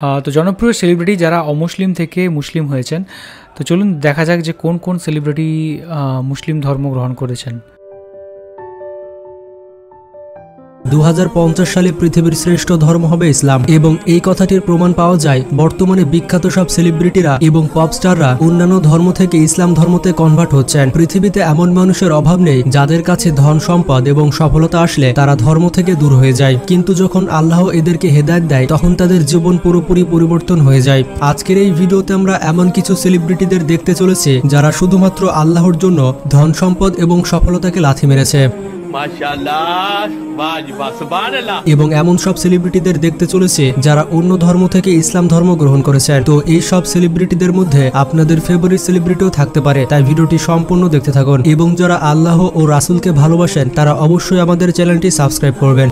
তো জনপ্রিয় সেলিব্রিটি যারা অমুসলিম থেকে মুসলিম হয়েছেন, তো চলুন দেখা যাক যে কোন কোন সেলিব্রিটি মুসলিম ধর্ম গ্রহণ করেছেন। 2050 সালে পৃথিবীর শ্রেষ্ঠ ধর্ম হবে ইসলাম, এবং এই কথাটির প্রমাণ পাওয়া যায় বর্তমানে বিখ্যাত সব সেলিব্রিটিরা এবং পপস্টাররা অন্যান্য ধর্ম থেকে ইসলাম ধর্মতে কনভার্ট হচ্ছেন। পৃথিবীতে এমন মানুষের অভাব নেই যাদের কাছে ধন সম্পদ এবং সফলতা আসলে তারা ধর্ম থেকে দূর হয়ে যায়, কিন্তু যখন আল্লাহ এদেরকে হেদায়েত দেয় তখন তাদের জীবন পুরোপুরি পরিবর্তন হয়ে যায়। আজকের এই ভিডিওতে আমরা এমন কিছু সেলিব্রিটিদের দেখতে চলেছি যারা শুধুমাত্র আল্লাহর জন্য ধন সম্পদ এবং সফলতাকে লাথি মেরেছে, এবং এমন সব সেলিব্রিটিদের দেখতে চলেছে যারা অন্য ধর্ম থেকে ইসলাম ধর্ম গ্রহণ করেছেন। তো এই সব সেলিব্রিটিদের মধ্যে আপনাদের ফেভারিট সেলিব্রিটিও থাকতে পারে, তাই ভিডিওটি সম্পূর্ণ দেখতে থাকুন। এবং যারা আল্লাহ ও রাসূলকে ভালোবাসেন তারা অবশ্যই আমাদের চ্যানেলটি সাবস্ক্রাইব করবেন।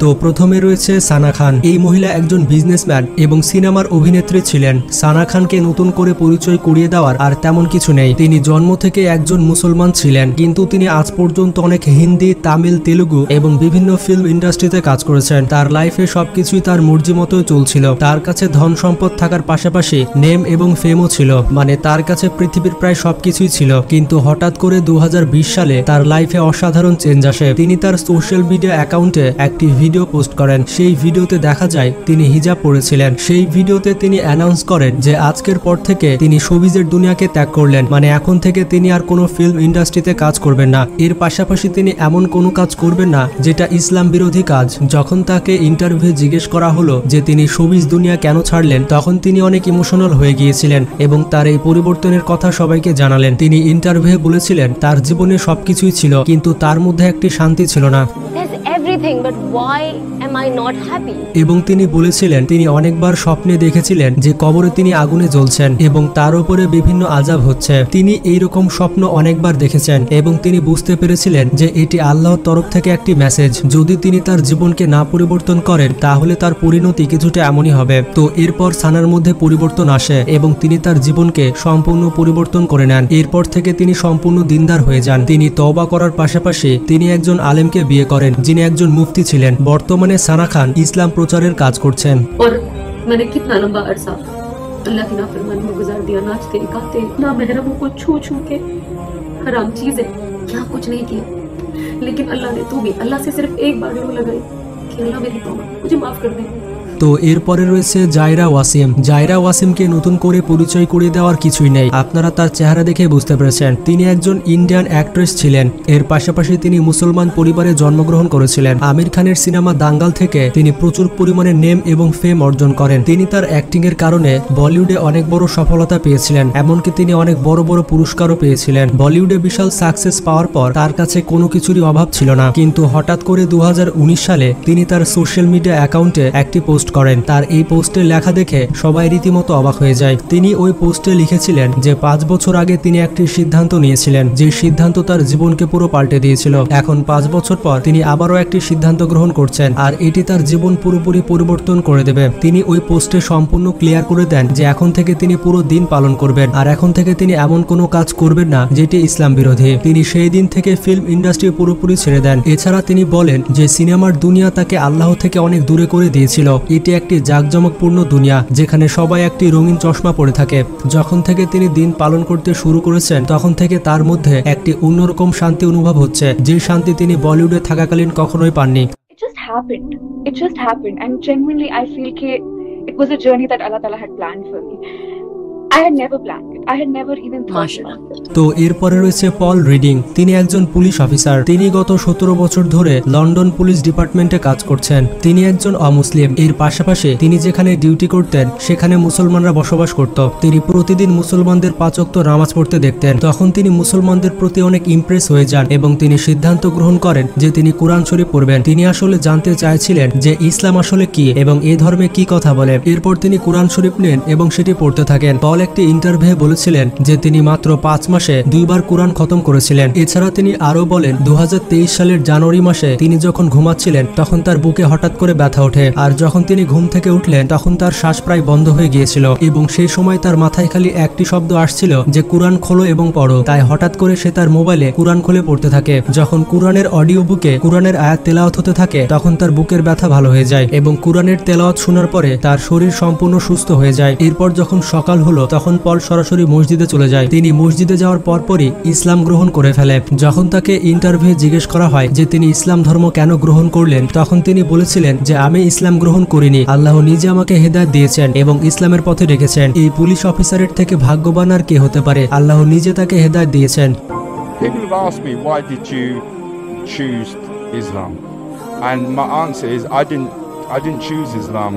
তো প্রথমে রয়েছে সানা খান। এই মহিলা একজন বিজনেসম্যান এবং সিনেমার অভিনেত্রী ছিলেন। সানা খানকে নতুন করে পরিচয় করিয়ে দেওয়ার আর তেমন কিছু নেই। তিনি জন্ম থেকে একজন মুসলমান ছিলেন, কিন্তু তিনি আজ পর্যন্ত অনেক হিন্দি, তামিল, তেলুগু এবং বিভিন্ন ফিল্ম ইন্ডাস্ট্রিতে কাজ করেছেন। তার লাইফে সবকিছুই তার মর্জি মতোই চলছিল। তার কাছে ধন সম্পদ থাকার পাশাপাশি নেম এবং ফেমও ছিল, মানে তার কাছে পৃথিবীর প্রায় সবকিছুই ছিল। কিন্তু হঠাৎ করে 2020 সালে তার লাইফে অসাধারণ চেঞ্জ আসে। তিনি তার সোশ্যাল মিডিয়া অ্যাকাউন্টে একটি ভিডিও পোস্ট করেন। সেই ভিডিওতে দেখা যায় তিনি হিজাব পরেছিলেন। সেই ভিডিওতে তিনি অ্যানাউন্স করেন যে আজকের পর থেকে তিনি শোবিজের দুনিয়াকে ত্যাগ করলেন, মানে এখন থেকে তিনি আর কোনো ফিল্ম ইন্ডাস্ট্রিতে কাজ করবেন না। এর পাশাপাশি তিনি এমন কোনো কাজ করবেন না যেটা ইসলাম বিরোধী কাজ। যখন তাকে ইন্টারভিউ জিজ্ঞেস করা হলো যে তিনি শোবিজ দুনিয়া কেন ছাড়লেন, তখন তিনি অনেক ইমোশনাল হয়ে গিয়েছিলেন এবং তার এই পরিবর্তনের কথা সবাইকে জানালেন। তিনি ইন্টারভিউ বলেছিলেন তার জীবনে সবকিছুই ছিল, কিন্তু তার মধ্যে একটি শান্তি ছিল না। এবং তিনি বলেছিলেন তিনি অনেকবার স্বপ্নে দেখেছিলেন যে কবরে তিনি আগুনে জ্বলছেন এবং তার উপরে বিভিন্ন আযাব হচ্ছে। তিনি এইরকম স্বপ্ন অনেকবার দেখেছেন এবং তিনি বুঝতে পেরেছিলেন যে এটি আল্লাহর তরফ থেকে একটি মেসেজ। যদি তিনি তার জীবনকে না পরিবর্তন করেন তাহলে তার পরিণতি কিছুটা এমনই হবে। তো এরপর সানার মধ্যে পরিবর্তন আসে এবং তিনি তার জীবনকে সম্পূর্ণ পরিবর্তন করে নেন। এরপর থেকে তিনি সম্পূর্ণ দিনদার হয়ে যান। তিনি তওবা করার পাশাপাশি তিনি একজন আলেমকে বিয়ে করেন যিনি একজন মুফতি ছিলেন। বর্তমানে সানা খান ইসলাম প্রচারের কাজ করছেন। अल्लाह की नाफरमानी में गुजार दिया, नाचते गाते ना महरमों को छू छू के, हराम चीजें क्या कुछ नहीं किया, लेकिन अल्लाह ने तू भी अल्लाह से सिर्फ एक बार रो लगाई कि अल्लाह मेरी तौबा मुझे माफ कर दे। তো এরপরে রয়েছে জায়রা ওয়াসিম। জায়রা ওয়াসিমকে নতুন করে পরিচয় করিয়ে দেওয়ার কিছুই নেই, আপনারা তার চেহারা দেখে বুঝতে পেরেছেন। তিনি একজন ইন্ডিয়ান অ্যাক্ট্রেস ছিলেন। এর পাশাপাশি তিনি মুসলমান পরিবারে জন্মগ্রহণ করেছিলেন। আমির খানের সিনেমা দাঙ্গাল থেকে তিনি প্রচুর পরিমাণে নেম এবং ফেম অর্জন করেন। তিনি তার অ্যাক্টিং এর কারণে বলিউডে অনেক বড় সফলতা পেয়েছিলেন, এমনকি তিনি অনেক বড় বড় পুরস্কারও পেয়েছিলেন। বলিউডে বিশাল সাকসেস পাওয়ার পর তার কাছে কোনো কিছুরই অভাব ছিল না, কিন্তু হঠাৎ করে 2019 সালে তিনি তার সোশ্যাল মিডিয়া অ্যাকাউন্টে একটি পোস্ট করেন। তার এই পোস্টের লেখা দেখে সবাই রীতিমতো অবাক হয়ে যায়। তিনি ওই পোস্টে লিখেছিলেন যে 5 বছর আগে তিনি একটি সিদ্ধান্ত নিয়েছিলেন, যে সিদ্ধান্ত তার জীবনকে পুরো পাল্টে দিয়েছিল। এখন 5 বছর পর তিনি আবারও একটি সিদ্ধান্ত গ্রহণ করছেন, আর এটি তার জীবন পুরোপুরি পরিবর্তন করে দেবে। তিনি ওই পোস্টে সম্পূর্ণ ক্লিয়ার করে দেন যে এখন থেকে তিনি পুরো দিন পালন করবেন, আর এখন থেকে তিনি এমন কোনো কাজ করবেন না যেটি ইসলাম বিরোধী। তিনি সেই দিন থেকে ফিল্ম ইন্ডাস্ট্রি পুরোপুরি ছেড়ে দেন। এছাড়া তিনি বলেন যে সিনেমার দুনিয়া তাকে আল্লাহ থেকে অনেক দূরে করে দিয়েছিল। এটি একটি জাঁকজমকপূর্ণ দুনিয়া যেখানে সবাই একটি রঙিন চশমা পরে থাকে। যখন থেকে তিনি দিন পালন করতে শুরু করেছেন তখন থেকে তার মধ্যে একটি অন্যরকম শান্তি অনুভব হচ্ছে, যে শান্তি তিনি বলিউডে থাকাকালীন কখনোই পাননি। It just happened and genuinely I feel that it was a journey that Allah Ta'ala had planned for me. I had never planned it. I had never even thought about it. তো এরপরে রয়েছে পল reading. তিনি একজন police officer. তিনি গত 17 বছর ধরে London police ডিপার্টমেন্টে কাজ করছেন। তিনি একজন অমুসলিম। এর পাশাপাশি তিনি যেখানে ডিউটি করতেন সেখানে মুসলমানরা বসবাস করত। তিনি প্রতিদিন মুসলমানদের 5 ওয়াক্ত নামাজ পড়তে দেখতেন। তখন তিনি মুসলমানদের প্রতি অনেক ইমপ্রেস হয়ে যান এবং তিনি সিদ্ধান্ত গ্রহণ করেন যে তিনি কুরআন শরীফ পড়বেন। তিনি আসলে জানতে চাইছিলেন যে ইসলাম আসলে কি এবং এই ধর্মে কি কথা বলে। এরপর তিনি কুরআন শরীফ নেন এবং সেটি পড়তে থাকেন। পল একটি ইন্টারভিউ বলেছিলেন যে তিনি মাত্র 5 মাসে 2 বার কোরআন খতম করেছিলেন। এছাড়া তিনি আরও বলেন 2023 সালের জানুয়ারি মাসে তিনি যখন ঘুমাচ্ছিলেন তখন তার বুকে হঠাৎ করে ব্যথা ওঠে, আর যখন তিনি ঘুম থেকে উঠলেন তখন তার শ্বাস প্রায় বন্ধ হয়ে গিয়েছিল এবং সেই সময় তার মাথায় খালি একটি শব্দ আসছিল যে কোরআন খোলো এবং পড়ো। তাই হঠাৎ করে সে তার মোবাইলে কোরআন খুলে পড়তে থাকে। যখন কোরআনের অডিও বুকে কোরআনের আয়াত তেলাওয়াত হতে থাকে তখন তার বুকের ব্যথা ভালো হয়ে যায় এবং কোরআনের তেলাওয়াত শোনার পরে তার শরীর সম্পূর্ণ সুস্থ হয়ে যায়। এরপর যখন সকাল হলো তখন পল সরাসরি মসজিদে চলে যায়। তিনি মসজিদে যাওয়ার পরপরই ইসলাম গ্রহণ করে ফেলে। যখন তাকে ইন্টারভিউ জিজ্ঞেস করা হয় যে তিনি ইসলাম ধর্ম কেন গ্রহণ করলেন, তখন তিনি বলেছিলেন যে আমি ইসলাম গ্রহণ করিনি, আল্লাহ নিজে আমাকে হেদায়েত দিয়েছেন এবং ইসলামের পথে রেখেছেন। এই পুলিশ অফিসারের থেকে ভাগ্যবান আর কে হতে পারে, আল্লাহ নিজে তাকে হেদায়েত দিয়েছেন। People have asked me, why did you choose Islam? And my answer is, I didn't choose Islam.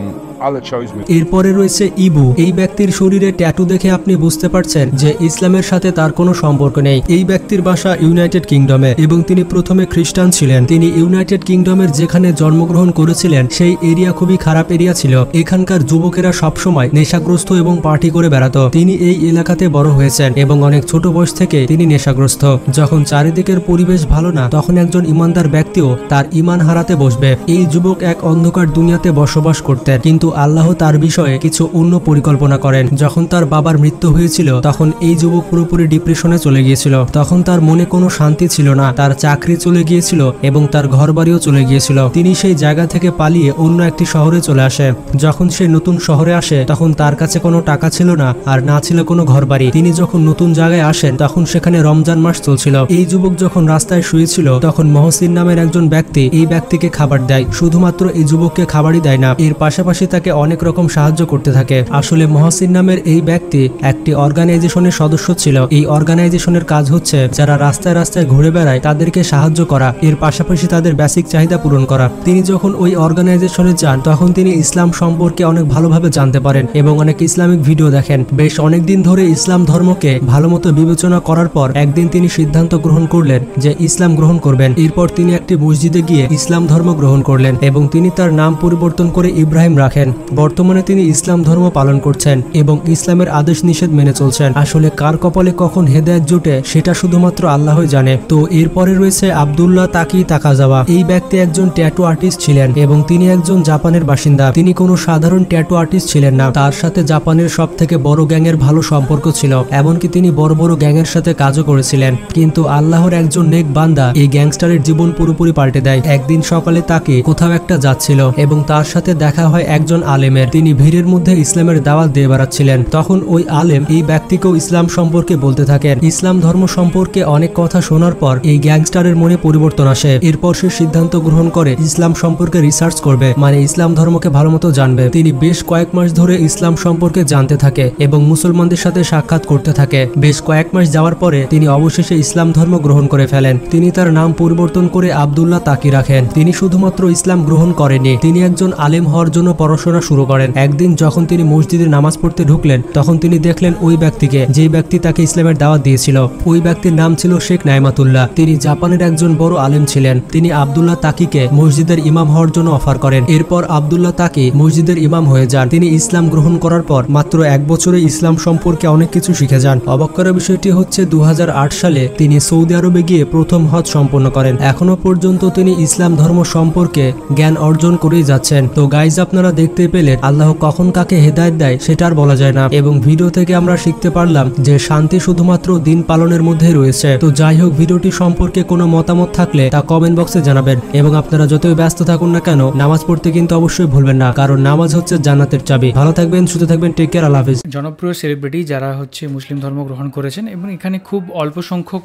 Allah chose me. এরপরে রয়েছে ইবু। এই ব্যক্তির শরীরে ট্যাটু দেখে আপনি বুঝতে পারছেন যে ইসলামের সাথে তার কোনো সম্পর্ক নেই। এই ব্যক্তির বাসা ইউনাইটেড কিংডমে এবং তিনি প্রথমে খ্রিস্টান ছিলেন। তিনি ইউনাইটেড কিংডমের যেখানে জন্মগ্রহণ করেছিলেন সেই এরিয়া খুবই খারাপ এরিয়া ছিল। এখানকার যুবকেরা সবসময় নেশাগ্রস্ত এবং পার্টি করে বেড়াতো। তিনি এই এলাকাতে বড় হয়েছেন এবং অনেক ছোট বয়স থেকে তিনি নেশাগ্রস্ত। যখন চারিদিকের পরিবেশ ভালো না তখন একজন ইমানদার ব্যক্তিও তার ইমান হারাতে বসবে। এই যুবক এক অন্ধকার দুনিয়াতে বসবাস করতেন, কিন্তু আল্লাহ তার বিষয়ে কিছু অন্য পরিকল্পনা করেন। যখন তার বাবার মৃত্যু হয়েছিল তখন এই যুবক পুরোপুরি ডিপ্রেশনে চলে গিয়েছিল। তখন তার মনে কোনো শান্তি ছিল না, তার চাকরি চলে গিয়েছিল এবং তার ঘরবাড়িও চলে গিয়েছিল। তিনি সেই জায়গা থেকে পালিয়ে অন্য একটি শহরে চলে আসে। যখন সে নতুন শহরে আসে তখন তার কাছে কোনো টাকা ছিল না আর না ছিল কোনো ঘরবাড়ি। তিনি যখন নতুন জায়গায় আসেন তখন সেখানে রমজান মাস চলছিল। এই যুবক যখন রাস্তায় শুয়েছিল তখন মহসিন নামের একজন ব্যক্তি এই ব্যক্তিকে খাবার দেয়। শুধুমাত্র এই যুবককে খাবারই দেয় না, এর পাশাপাশি তাকে অনেক রকম সাহায্য করতে থাকে। আসলে মহসিন নামের এই ব্যক্তি একটি অর্গানাইজেশনের সদস্য ছিল। এই অর্গানাইজেশনের কাজ হচ্ছে যারা রাস্তায় রাস্তায় ঘুরে বেড়ায় তাদেরকে সাহায্য করা, এর পাশাপাশি তাদের বেসিক চাহিদা পূরণ করা। তিনি যখন ওই অর্গানাইজেশনে যান তখন তিনি ইসলাম সম্পর্কে অনেক ভালোভাবে জানতে পারেন এবং অনেক ইসলামিক ভিডিও দেখেন। বেশ অনেকদিন ধরে ইসলাম ধর্মকে ভালোমতো বিবেচনা করার পর একদিন তিনি সিদ্ধান্ত গ্রহণ করলেন যে ইসলাম গ্রহণ করবেন। এরপর তিনি একটি মসজিদে গিয়ে ইসলাম ধর্ম গ্রহণ করলেন এবং তিনি তার নাম পরিবর্তন করে ইব্রাহিম রাখেন। বর্তমানে তিনি ইসলাম ধর্ম পালন করছেন এবং ইসলামের আদেশ নিষেধ মেনে চলছেন। আসলে কার কপালে কখন হেদায়েত জুটে সেটা শুধুমাত্র আল্লাহই জানে। তো এরপরে রয়েছে আব্দুল্লাহ তাকি তাকাজাওয়া। এই ব্যক্তি একজন ট্যাটু আর্টিস্ট ছিলেন এবং তিনি একজন জাপানের বাসিন্দা। তিনি কোনো সাধারণ ট্যাটু আর্টিস্ট ছিলেন না, তার সাথে জাপানের সব থেকে বড় গ্যাংয়ের ভালো সম্পর্ক ছিল। এমনকি তিনি বড় বড় গ্যাংয়ের সাথে কাজও করেছিলেন। কিন্তু আল্লাহর একজন নেক বান্দা এই গ্যাংস্টারের জীবন পুরোপুরি পাল্টে দেয়। একদিন সকালে তাকে কোথাও একটা যাচ্ছিল এবং তার সাথে দেখা হয় একজন আলেমের। তিনি ভিড়ের মধ্যে ইসলামের দাওয়াত দিয়ে বেড়াচ্ছিলেন। তখন ওই আলেম এই ব্যক্তিকেও ইসলাম সম্পর্কে বলতে থাকেন। ইসলাম ধর্ম সম্পর্কে অনেক কথা শোনার পর এই গ্যাংস্টারের মনে পরিবর্তন আসে। এরপর সে সিদ্ধান্ত গ্রহণ করে ইসলাম সম্পর্কে রিসার্চ করবে, মানে ইসলাম ধর্মকে ভালোমতো জানবে। তিনি বেশ কয়েক মাস ধরে ইসলাম সম্পর্কে জানতে থাকে এবং মুসলমানদের সাথে সাক্ষাৎ করতে থাকে। বেশ কয়েক মাস যাওয়ার পরে তিনি অবশেষে ইসলাম ধর্ম গ্রহণ করে ফেলেন। তিনি তার নাম পরিবর্তন করে আব্দুল্লাহ তাকি রাখেন। তিনি শুধুমাত্র ইসলাম গ্রহণ করেননি, তিনি একজন আলেম হওয়ার জন্য পড়াশোনা শুরু করেন। একদিন যখন তিনি মসজিদে নামাজ পড়তে ঢুকলেন তখন তিনি দেখলেন ওই ব্যক্তিকে, যেই ব্যক্তি তাকে ইসলামের দাওয়াত দিয়েছিল। ওই ব্যক্তির নাম ছিল শেখ নাইমাতুল্লাহ। তিনি জাপানের একজন বড় আলেম ছিলেন। তিনি আব্দুল্লাহ তাকিকে মসজিদের ইমাম হওয়ার জন্য অফার করেন। এরপর আব্দুল্লাহ তাকি মসজিদের ইমাম হয়ে যান। তিনি ইসলাম গ্রহণ করার পর মাত্র 1 বছরে ইসলাম সম্পর্কে অনেক কিছু শিখে যান। অবাক করার বিষয়টি হচ্ছে 2008 সালে তিনি সৌদি আরবে গিয়ে প্রথম হজ সম্পন্ন করেন। এখনো পর্যন্ত তিনি ইসলাম ধর্ম সম্পর্কে জ্ঞান অর্জন করেই যাচ্ছেন। তো গাইজ, আপনারা দেখতে পেলেন আল্লাহ কখন কাকে হেদায়েত দেয় সেটা আর বলা যায় না। এবং ভিডিও থেকে আমরা শিখতে পারলাম যে শান্তি শুধুমাত্র দিন পালনের মধ্যেই রয়েছে। তো যাই হোক, ভিডিওটি সম্পর্কে কোনো মতামত থাকলে তা কমেন্ট বক্সে জানাবেন। এবং আপনারা যতই ব্যস্ত থাকুন না কেন নামাজ পড়তে কিন্তু অবশ্যই ভুলবেন না, কারণ নামাজ হচ্ছে জান্নাতের চাবি। ভালো থাকবেন, সুস্থ থাকবেন, টেক কেয়ার, আল্লাহ হাফেজ। জনপ্রিয় সেলিব্রিটি যারা হচ্ছে মুসলিম ধর্ম গ্রহণ করেছেন এবং এখানে খুব অল্প সংখ্যক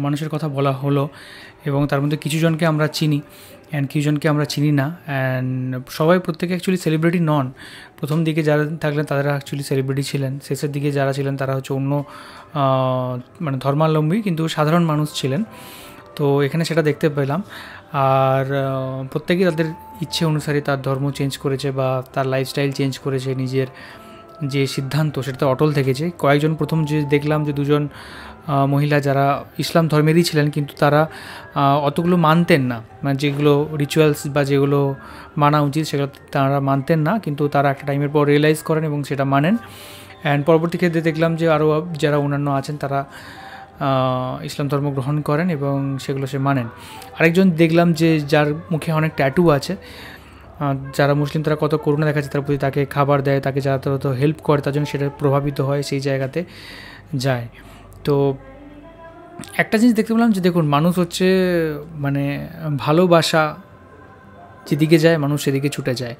মানুষের কথা বলা হলো এবং তার মধ্যে কিছু জনকে আমরা চিনি অ্যান্ড কিছুজনকে আমরা চিনি না। অ্যান্ড সবাই প্রত্যেকে অ্যাকচুয়ালি সেলিব্রিটি নন। প্রথম দিকে যারা থাকলেন তারা অ্যাকচুয়ালি সেলিব্রিটি ছিলেন, শেষের দিকে যারা ছিলেন তারা হচ্ছে অন্য মানে ধর্মাবলম্বী কিন্তু সাধারণ মানুষ ছিলেন। তো এখানে সেটা দেখতে পেলাম। আর প্রত্যেকেই তাদের ইচ্ছে অনুসারে তার ধর্ম চেঞ্জ করেছে বা তার লাইফস্টাইল চেঞ্জ করেছে, নিজের যে সিদ্ধান্ত সেটাতে অটল থেকেছে। কয়েকজন প্রথম যে দেখলাম যে দুজন মহিলা যারা ইসলাম ধর্মেরই ছিলেন কিন্তু তারা অতগুলো মানতেন না, মানে যেগুলো রিচুয়ালস বা যেগুলো মানা উচিত সেগুলো তারা মানতেন না, কিন্তু তারা একটা টাইমের পর রিয়েলাইজ করেন এবং সেটা মানেন। অ্যান্ড পরবর্তী ক্ষেত্রে দেখলাম যে আরও যারা অন্যান্য আছেন তারা ইসলাম ধর্ম গ্রহণ করেন এবং সেগুলো সে মানেন। আরেকজন দেখলাম যে যার মুখে অনেক ট্যাটু আছে, যারা মুসলিম তারা কত করুণা দেখাচ্ছে তার প্রতি, তাকে খাবার দেয়, তাকে যারা তো হেল্প করে, তার জন্য সেটা প্রভাবিত হয়, সেই জায়গাতে যায়। তো একটা জিনিস দেখতে পেলাম যে দেখুন, মানুষ হচ্ছে মানে ভালোবাসা যেদিকে যায় মানুষ সেদিকে ছুটে যায়।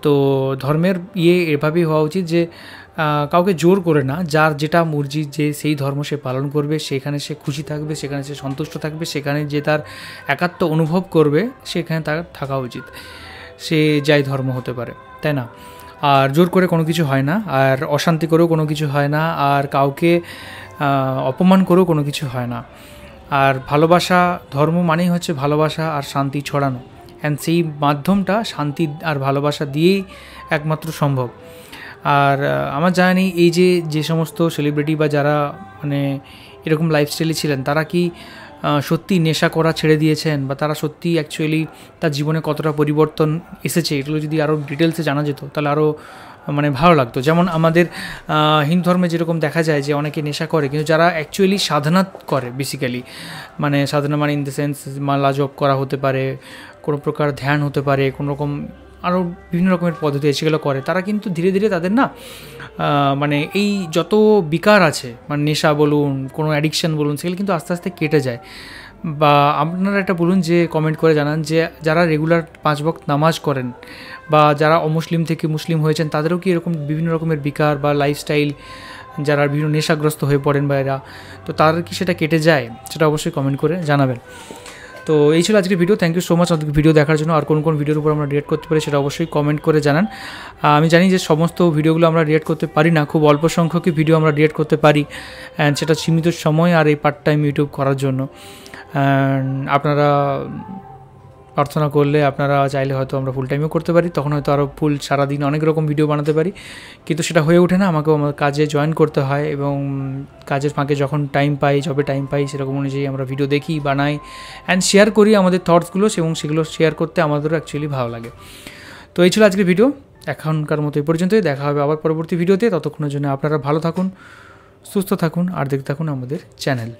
তো ধর্মের এভাবেই হওয়া উচিত যে কাউকে জোর করে না, যার যেটা মর্জি, যে সেই ধর্ম সে পালন করবে, সেখানে সে খুশি থাকবে, সেখানে সে সন্তুষ্ট থাকবে, সেখানে যে তার একাত্ম অনুভব করবে সেখানে তার থাকা উচিত, সে যাই ধর্ম হতে পারে, তাই না? আর জোর করে কোনো কিছু হয় না, আর অশান্তি করেও কোনো কিছু হয় না, আর কাউকে অপমান করেও কোনো কিছু হয় না। আর ভালোবাসা, ধর্ম মানেই হচ্ছে ভালোবাসা আর শান্তি ছড়ানো, অ্যান্ড সেই মাধ্যমটা শান্তি আর ভালোবাসা দিয়েই একমাত্র সম্ভব। আর আমার জানা নেই এই যে সমস্ত সেলিব্রিটি বা যারা মানে এরকম লাইফস্টাইলে ছিলেন তারা কি সত্যি নেশা করা ছেড়ে দিয়েছেন, বা তারা সত্যি অ্যাকচুয়ালি তার জীবনে কতটা পরিবর্তন এসেছে, এগুলো যদি আরও ডিটেলসে জানা যেত তাহলে আরও মানে ভালো লাগতো। যেমন আমাদের হিন্দু ধর্মে যেরকম দেখা যায় যে অনেকে নেশা করে, কিন্তু যারা অ্যাকচুয়ালি সাধনা করে, বেসিক্যালি মানে সাধনা মানে ইন দ্য সেন্স মালা জপ করা হতে পারে, কোনো প্রকার ধ্যান হতে পারে, কোনো রকম আরও বিভিন্ন রকমের পদ্ধতি সেগুলো করে, তারা কিন্তু ধীরে ধীরে তাদের না মানে এই যত বিকার আছে, মানে নেশা বলুন, কোনো অ্যাডিকশান বলুন, সেগুলো কিন্তু আস্তে আস্তে কেটে যায়। বা আপনারা একটা বলুন যে কমেন্ট করে জানান যে যারা রেগুলার 5 ওয়াক্ত নামাজ করেন বা যারা অমুসলিম থেকে মুসলিম হয়েছেন তাদেরও কি এরকম বিভিন্ন রকমের বিকার বা লাইফস্টাইল, যারা বিভিন্ন নেশাগ্রস্ত হয়ে পড়েন বা এরা, তো তার কি সেটা কেটে যায়, সেটা অবশ্যই কমেন্ট করে জানাবেন। তো এই ছিল আজকের video. Thank you so much আমাদের ভিডিও দেখার জন্য। আর কোন ভিডিওর উপর আমরা রিয়েক্ট করতে পারি সেটা অবশ্যই কমেন্ট করে জানান। আমি জানি যে সমস্ত ভিডিওগুলো আমরা রিয়েক্ট করতে পারি না, খুব অল্প সংখ্যকই ভিডিও আমরা রিয়েক্ট করতে পারি, অ্যান্ড সেটা সীমিত সময় আর এই পার্ট টাইম ইউটিউব করার জন্য। আপনারা প্রার্থনা করলে, আপনারা চাইলে হয়তো আমরা ফুল টাইমেও করতে পারি, তখন হয়তো আরও ফুল সারাদিন অনেক রকম ভিডিও বানাতে পারি, কিন্তু সেটা হয়ে ওঠে না। আমাকেও আমার কাজে জয়েন করতে হয় এবং কাজের ফাঁকে যখন টাইম পাই, জবে টাইম পাই, সেরকম অনুযায়ী আমরা ভিডিও দেখি, বানাই অ্যান্ড শেয়ার করি আমাদের থটসগুলো, এবং সেগুলো শেয়ার করতে আমাদেরও অ্যাকচুয়ালি ভালো লাগে। তো এই ছিল আজকের ভিডিও, এখনকার মতো এই পর্যন্তই। দেখা হবে আবার পরবর্তী ভিডিওতে। ততক্ষণের জন্য আপনারা ভালো থাকুন, সুস্থ থাকুন আর দেখতে থাকুন আমাদের চ্যানেল।